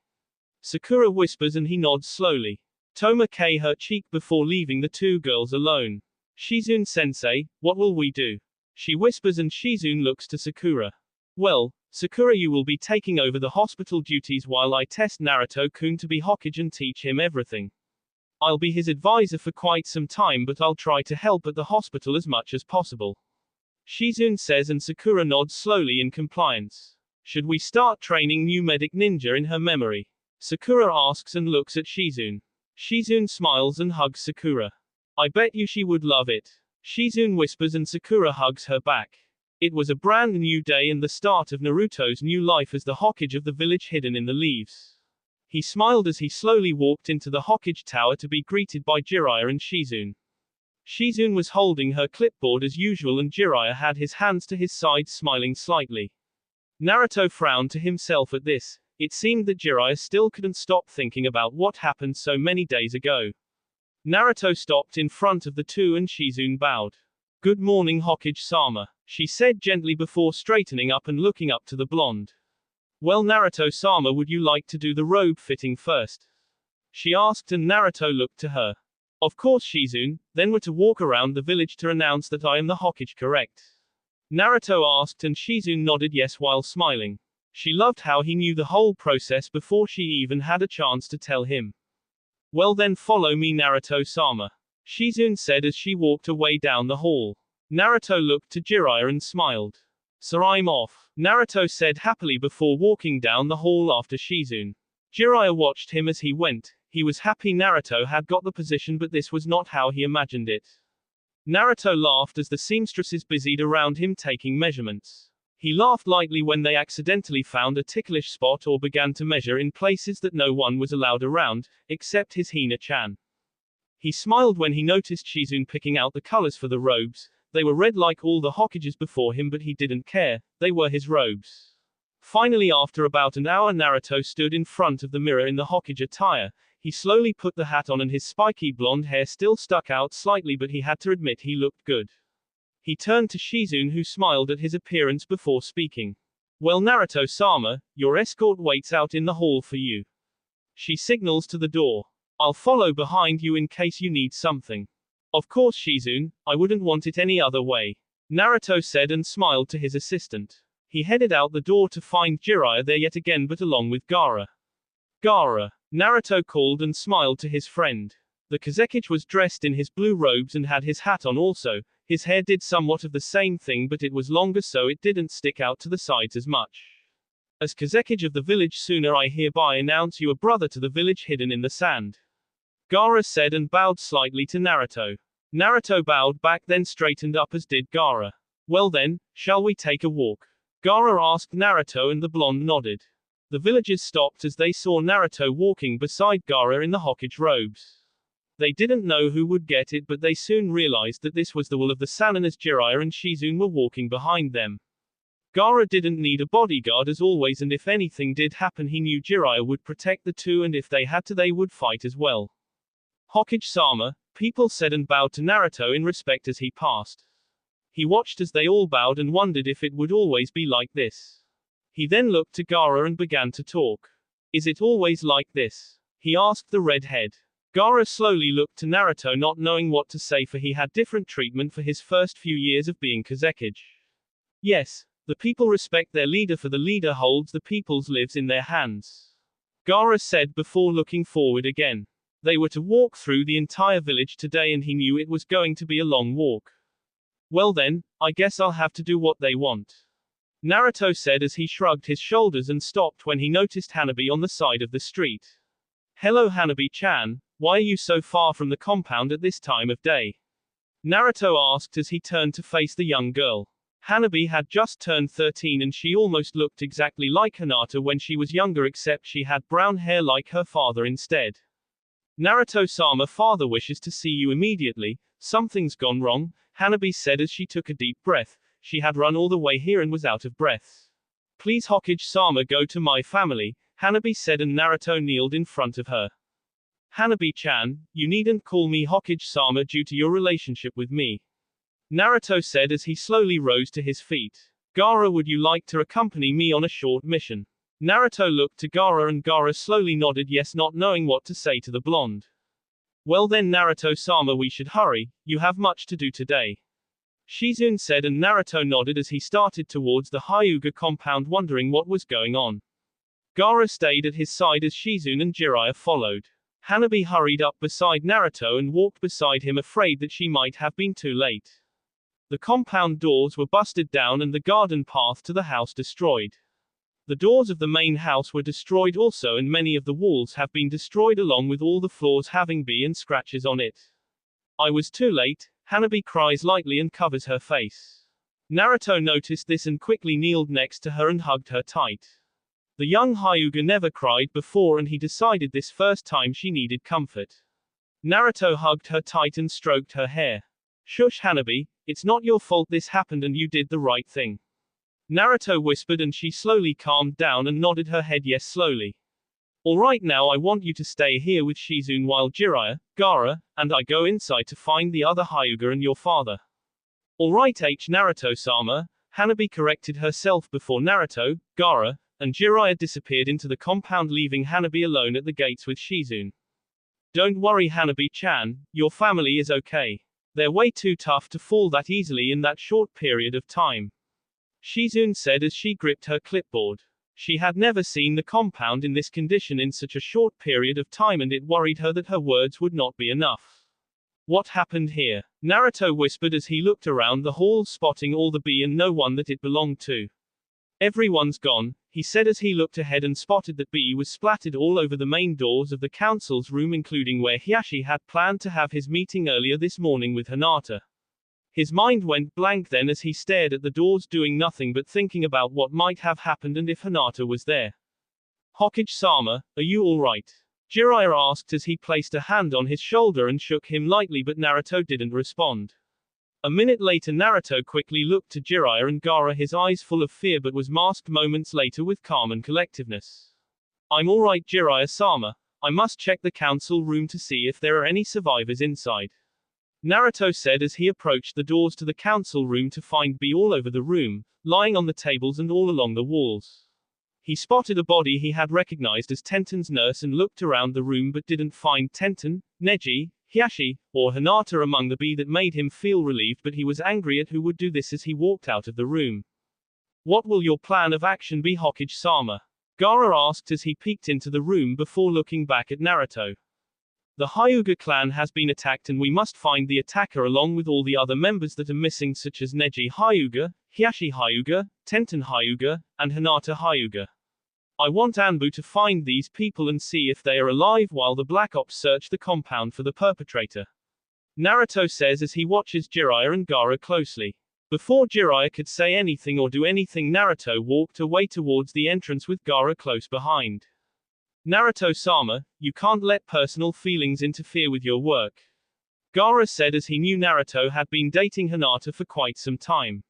Sakura whispers and he nods slowly. Toma kisses her cheek before leaving the two girls alone. Shizune-sensei, what will we do? She whispers and Shizune looks to Sakura. Well, Sakura, you will be taking over the hospital duties while I test Naruto-kun to be Hokage and teach him everything. I'll be his advisor for quite some time, but I'll try to help at the hospital as much as possible. Shizune says and Sakura nods slowly in compliance. Should we start training new medic ninja in her memory? Sakura asks and looks at Shizune. Shizune smiles and hugs Sakura. I bet you she would love it. Shizune whispers and Sakura hugs her back. It was a brand new day and the start of Naruto's new life as the Hokage of the village hidden in the leaves. He smiled as he slowly walked into the Hokage tower to be greeted by Jiraiya and Shizune. Shizune was holding her clipboard as usual and Jiraiya had his hands to his sides smiling slightly. Naruto frowned to himself at this. It seemed that Jiraiya still couldn't stop thinking about what happened so many days ago. Naruto stopped in front of the two and Shizune bowed. Good morning Hokage-sama, she said gently before straightening up and looking up to the blonde. Well Naruto-sama, would you like to do the robe fitting first? She asked and Naruto looked to her. Of course Shizune, then we're to walk around the village to announce that I am the Hokage, correct? Naruto asked and Shizune nodded yes while smiling. She loved how he knew the whole process before she even had a chance to tell him. Well then follow me Naruto-sama, Shizune said as she walked away down the hall. Naruto looked to Jiraiya and smiled. So I'm off, Naruto said happily before walking down the hall after Shizune. Jiraiya watched him as he went. He was happy Naruto had got the position, but this was not how he imagined it. Naruto laughed as the seamstresses busied around him taking measurements. He laughed lightly when they accidentally found a ticklish spot or began to measure in places that no one was allowed around, except his Hina-chan. He smiled when he noticed Shizune picking out the colors for the robes. They were red like all the Hokages before him, but he didn't care, they were his robes. Finally, after about an hour, Naruto stood in front of the mirror in the Hokage attire. He slowly put the hat on and his spiky blonde hair still stuck out slightly, but he had to admit he looked good. He turned to Shizune, who smiled at his appearance before speaking. Well Naruto-sama, your escort waits out in the hall for you. She signals to the door. I'll follow behind you in case you need something. Of course Shizune, I wouldn't want it any other way, Naruto said and smiled to his assistant. He headed out the door to find Jiraiya there yet again, but along with Gaara. Gaara, Naruto called and smiled to his friend. The Kazekage was dressed in his blue robes and had his hat on also. His hair did somewhat of the same thing, but it was longer so it didn't stick out to the sides as much. As Kazekage of the village sooner, I hereby announce you a brother to the village hidden in the sand, Gaara said and bowed slightly to Naruto. Naruto bowed back then straightened up as did Gaara. Well then, shall we take a walk? Gaara asked Naruto and the blonde nodded. The villagers stopped as they saw Naruto walking beside Gaara in the Hokage robes. They didn't know who would get it, but they soon realized that this was the will of the Sannin as Jiraiya and Shizune were walking behind them. Gaara didn't need a bodyguard as always, and if anything did happen he knew Jiraiya would protect the two, and if they had to they would fight as well. Hokage-sama, people said and bowed to Naruto in respect as he passed. He watched as they all bowed and wondered if it would always be like this. He then looked to Gaara and began to talk. Is it always like this? He asked the redhead. Gaara slowly looked to Naruto, not knowing what to say, for he had different treatment for his first few years of being Kazekage. Yes, The people respect their leader, for the leader holds the people's lives in their hands. Gaara said before looking forward again. They were to walk through the entire village today and he knew it was going to be a long walk. Well then, I guess I'll have to do what they want. Naruto said as he shrugged his shoulders and stopped when he noticed Hanabi on the side of the street. Hello Hanabi-chan, why are you so far from the compound at this time of day? Naruto asked as he turned to face the young girl. Hanabi had just turned 13 and she almost looked exactly like Hinata when she was younger, except she had brown hair like her father instead. Naruto-sama, father wishes to see you immediately. Something's gone wrong, Hanabi said as she took a deep breath. She had run all the way here and was out of breath. Please Hokage-sama, go to my family, Hanabi said, and Naruto kneeled in front of her. Hanabi-chan, you needn't call me Hokage-sama due to your relationship with me. Naruto said as he slowly rose to his feet. Gaara, would you like to accompany me on a short mission? Naruto looked to Gaara and Gaara slowly nodded yes, not knowing what to say to the blonde. Well then Naruto-sama, we should hurry, you have much to do today. Shizune said, and Naruto nodded as he started towards the Hyuga compound, wondering what was going on. Gaara stayed at his side as Shizune and Jiraiya followed. Hanabi hurried up beside Naruto and walked beside him, afraid that she might have been too late. The compound doors were busted down and the garden path to the house destroyed. The doors of the main house were destroyed also, and many of the walls have been destroyed along with all the floors having bee and scratches on it. I was too late, Hanabi cries lightly and covers her face. Naruto noticed this and quickly kneeled next to her and hugged her tight. The young Hyuga never cried before and he decided this first time she needed comfort. Naruto hugged her tight and stroked her hair. Shush Hanabi, it's not your fault this happened and you did the right thing. Naruto whispered and she slowly calmed down and nodded her head yes slowly. Alright, now I want you to stay here with Shizune while Jiraiya, Gaara, and I go inside to find the other Hyuga and your father. Alright Naruto-sama, Hanabi corrected herself before Naruto, Gaara, and Jiraiya disappeared into the compound, leaving Hanabi alone at the gates with Shizune. Don't worry Hanabi-chan, your family is okay. They're way too tough to fall that easily in that short period of time. Shizune said as she gripped her clipboard. She had never seen the compound in this condition in such a short period of time and it worried her that her words would not be enough. What happened here? Naruto whispered as he looked around the hall, spotting all the bee and no one that it belonged to. Everyone's gone, he said as he looked ahead and spotted that bee was splattered all over the main doors of the council's room, including where Hiashi had planned to have his meeting earlier this morning with Hinata. His mind went blank then as he stared at the doors, doing nothing but thinking about what might have happened and if Hinata was there. Hokage-sama, are you alright? Jiraiya asked as he placed a hand on his shoulder and shook him lightly, but Naruto didn't respond. A minute later Naruto quickly looked to Jiraiya and Gaara, his eyes full of fear, but was masked moments later with calm and collectiveness. I'm alright Jiraiya-sama, I must check the council room to see if there are any survivors inside. Naruto said as he approached the doors to the council room to find bee all over the room, lying on the tables and all along the walls. He spotted a body he had recognized as Tenten's nurse and looked around the room but didn't find Tenten, Neji, Hiashi, or Hinata among the bee. That made him feel relieved, but he was angry at who would do this as he walked out of the room. What will your plan of action be Hokage-sama? Gaara asked as he peeked into the room before looking back at Naruto. The Hyuga clan has been attacked and we must find the attacker along with all the other members that are missing, such as Neji Hyuga, Hiashi Hyuga, Tenten Hyuga, and Hinata Hyuga. I want Anbu to find these people and see if they are alive while the Black Ops search the compound for the perpetrator. Naruto says as he watches Jiraiya and Gaara closely. Before Jiraiya could say anything or do anything, Naruto walked away towards the entrance with Gaara close behind. Naruto-sama, you can't let personal feelings interfere with your work. Gaara said as he knew Naruto had been dating Hinata for quite some time.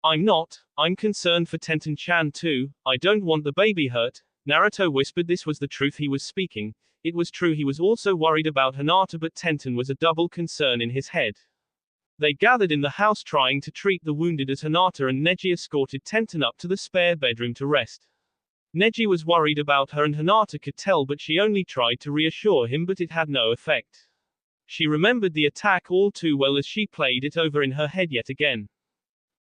I'm not, I'm concerned for Tenten-chan too, I don't want the baby hurt, Naruto whispered. This was the truth he was speaking. It was true he was also worried about Hinata, but Tenten was a double concern in his head. They gathered in the house trying to treat the wounded as Hinata and Neji escorted Tenten up to the spare bedroom to rest. Neji was worried about her and Hinata could tell, but she only tried to reassure him, but it had no effect. She remembered the attack all too well as she played it over in her head yet again.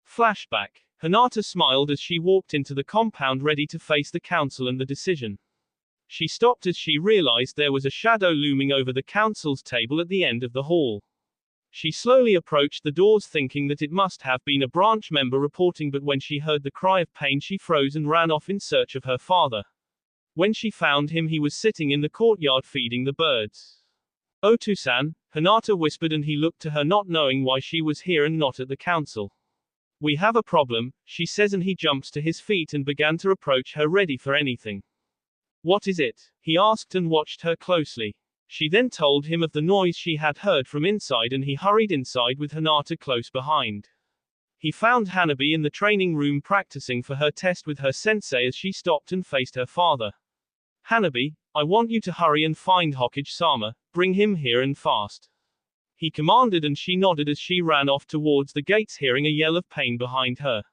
Flashback. Hinata smiled as she walked into the compound ready to face the council and the decision. She stopped as she realized there was a shadow looming over the council's table at the end of the hall. She slowly approached the doors thinking that it must have been a branch member reporting, but when she heard the cry of pain she froze and ran off in search of her father. When she found him he was sitting in the courtyard feeding the birds. "Otu-san," Hinata whispered, and he looked to her not knowing why she was here and not at the council. "We have a problem," she says, and he jumps to his feet and began to approach her ready for anything. "What is it?" he asked and watched her closely. She then told him of the noise she had heard from inside and he hurried inside with Hinata close behind. He found Hanabi in the training room practicing for her test with her sensei as she stopped and faced her father. "Hanabi, I want you to hurry and find Hokage-sama, bring him here and fast," he commanded, and she nodded as she ran off towards the gates hearing a yell of pain behind her.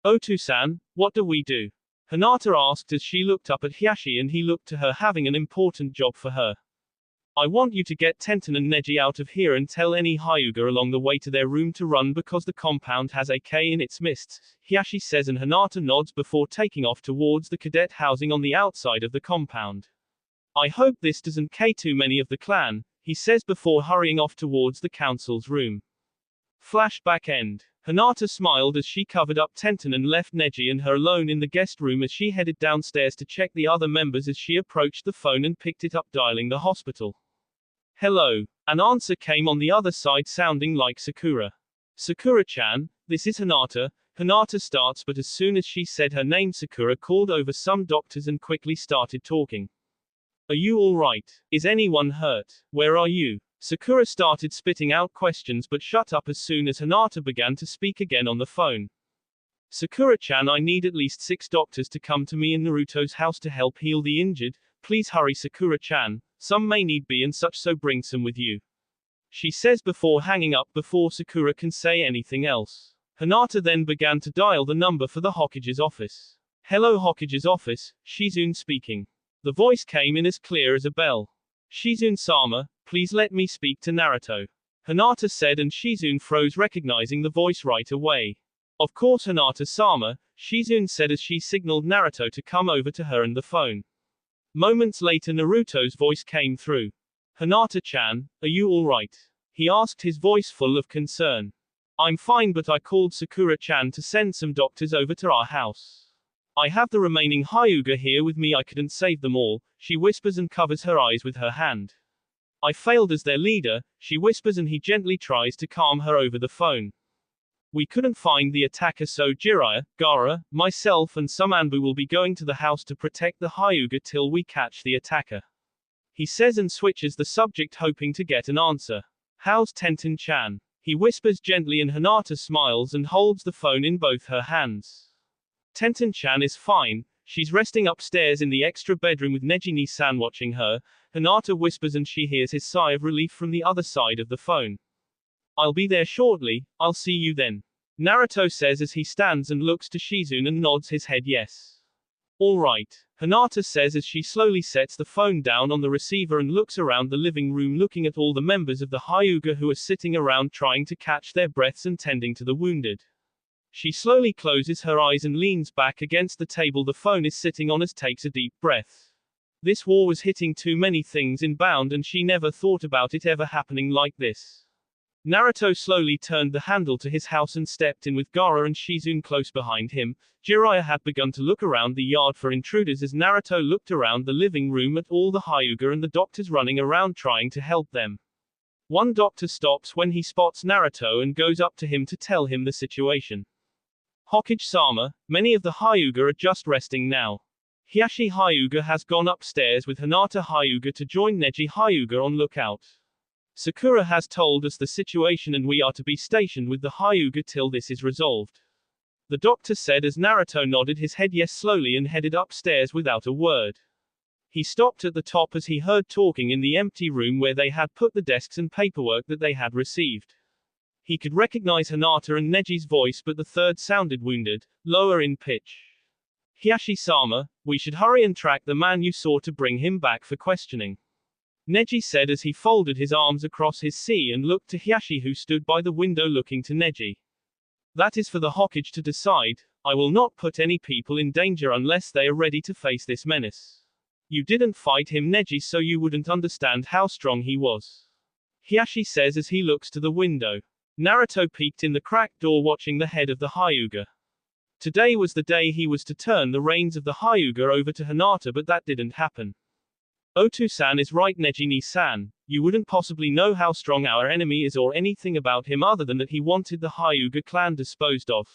"Otu-san, what do we do?" Hinata asked as she looked up at Hiashi and he looked to her having an important job for her. "I want you to get Tenten and Neji out of here and tell any Hyuga along the way to their room to run because the compound has AK in its midst," Hiashi says, and Hinata nods before taking off towards the cadet housing on the outside of the compound. "I hope this doesn't kill too many of the clan," he says before hurrying off towards the council's room. Flashback end. Hinata smiled as she covered up Tenten and left Neji and her alone in the guest room as she headed downstairs to check the other members as she approached the phone and picked it up, dialing the hospital. "Hello." An answer came on the other side sounding like Sakura. "Sakura-chan, this is Hinata." Hinata starts, but as soon as she said her name Sakura called over some doctors and quickly started talking. "Are you alright? Is anyone hurt? Where are you?" Sakura started spitting out questions but shut up as soon as Hinata began to speak again on the phone. "Sakura-chan, I need at least 6 doctors to come to me in Naruto's house to help heal the injured. Please hurry, Sakura-chan. Some may need be and such, so bring some with you," she says before hanging up before Sakura can say anything else. Hinata then began to dial the number for the Hokage's office. "Hello, Hokage's office, Shizune speaking." The voice came in as clear as a bell. "Shizune-sama, please let me speak to Naruto," Hinata said, and Shizune froze, recognizing the voice right away. "Of course, Hinata-sama," Shizune said as she signaled Naruto to come over to her and the phone. Moments later Naruto's voice came through. "Hinata-chan, are you alright?" he asked, his voice full of concern. "I'm fine, but I called Sakura-chan to send some doctors over to our house. I have the remaining Hyuga here with me, I couldn't save them all," she whispers and covers her eyes with her hand. "I failed as their leader," she whispers, and he gently tries to calm her over the phone. "We couldn't find the attacker, so Jiraiya, Gaara, myself and some Anbu will be going to the house to protect the Hyuga till we catch the attacker," he says and switches the subject hoping to get an answer. "How's Tenten-chan?" he whispers gently, and Hinata smiles and holds the phone in both her hands. "Tenten-chan is fine. She's resting upstairs in the extra bedroom with Neji-ni-san watching her," Hinata whispers, and she hears his sigh of relief from the other side of the phone. "I'll be there shortly, I'll see you then," Naruto says as he stands and looks to Shizune and nods his head yes. "Alright," Hinata says as she slowly sets the phone down on the receiver and looks around the living room, looking at all the members of the Hyuga who are sitting around trying to catch their breaths and tending to the wounded. She slowly closes her eyes and leans back against the table the phone is sitting on as takes a deep breath. This war was hitting too many things inbound and she never thought about it ever happening like this. Naruto slowly turned the handle to his house and stepped in with Gaara and Shizune close behind him. Jiraiya had begun to look around the yard for intruders as Naruto looked around the living room at all the Hyuga and the doctors running around trying to help them. One doctor stops when he spots Naruto and goes up to him to tell him the situation. "Hokage-sama, many of the Hyuga are just resting now. Hiashi Hyuga has gone upstairs with Hinata Hyuga to join Neji Hyuga on lookout. Sakura has told us the situation and we are to be stationed with the Hyuga till this is resolved," the doctor said as Naruto nodded his head yes slowly and headed upstairs without a word. He stopped at the top as he heard talking in the empty room where they had put the desks and paperwork that they had received. He could recognize Hinata and Neji's voice, but the third sounded wounded, lower in pitch. "Hiashi-sama, we should hurry and track the man you saw to bring him back for questioning," Neji said as he folded his arms across his sea and looked to Hiashi who stood by the window looking to Neji. That is for the Hokage to decide. I will not put any people in danger unless they are ready to face this menace. You didn't fight him, Neji, so you wouldn't understand how strong he was. Hiashi says as he looks to the window. Naruto peeked in the cracked door watching the head of the Hyuga. Today was the day he was to turn the reins of the Hyuga over to Hinata, but that didn't happen. Otu-san is right, Neji-ni-san. You wouldn't possibly know how strong our enemy is or anything about him other than that he wanted the Hyuga clan disposed of.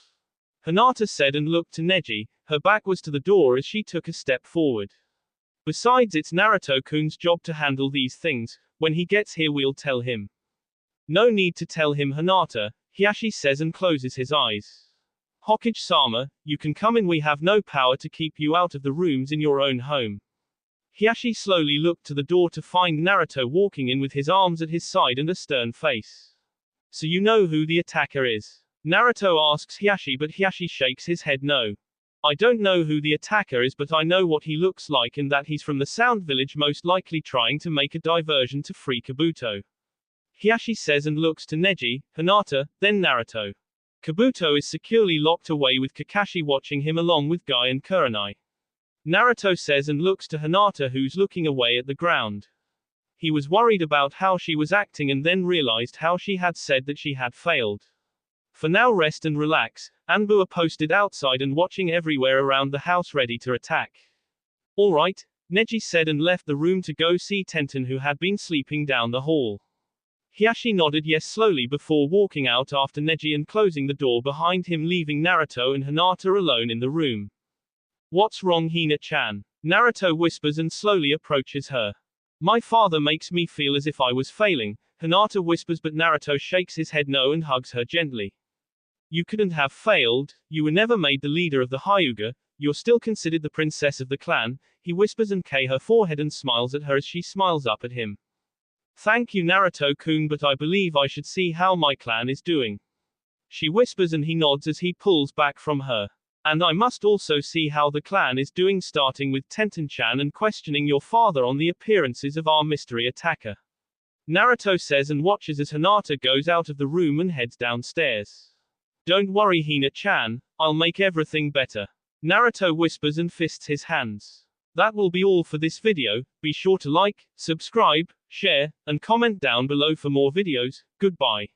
Hinata said and looked to Neji. Her back was to the door as she took a step forward. Besides, it's Naruto-kun's job to handle these things. When he gets here we'll tell him. No need to tell him, Hinata, Hiashi says and closes his eyes. Hokage-sama, you can come in, we have no power to keep you out of the rooms in your own home. Hiashi slowly looked to the door to find Naruto walking in with his arms at his side and a stern face. So you know who the attacker is? Naruto asks Hiashi, but Hiashi shakes his head no. I don't know who the attacker is, but I know what he looks like and that he's from the Sound Village, most likely trying to make a diversion to free Kabuto. Hiashi says and looks to Neji, Hinata, then Naruto. Kabuto is securely locked away with Kakashi watching him along with Guy and Kurenai. Naruto says and looks to Hinata, who's looking away at the ground. He was worried about how she was acting and then realized how she had said that she had failed. For now, rest and relax. Anbu are posted outside and watching everywhere around the house ready to attack. Alright, Neji said and left the room to go see Tenten, who had been sleeping down the hall. Hiashi nodded yes slowly before walking out after Neji and closing the door behind him, leaving Naruto and Hinata alone in the room. What's wrong, Hina-chan? Naruto whispers and slowly approaches her. My father makes me feel as if I was failing, Hinata whispers, but Naruto shakes his head no and hugs her gently. You couldn't have failed, you were never made the leader of the Hyuga, you're still considered the princess of the clan, he whispers and kisses her forehead and smiles at her as she smiles up at him. Thank you, Naruto-kun, but I believe I should see how my clan is doing. She whispers and he nods as he pulls back from her. And I must also see how the clan is doing, starting with Tenten-chan and questioning your father on the appearances of our mystery attacker. Naruto says and watches as Hinata goes out of the room and heads downstairs. Don't worry, Hina-chan, I'll make everything better. Naruto whispers and fists his hands. That will be all for this video. Be sure to like, subscribe, share, and comment down below for more videos. Goodbye.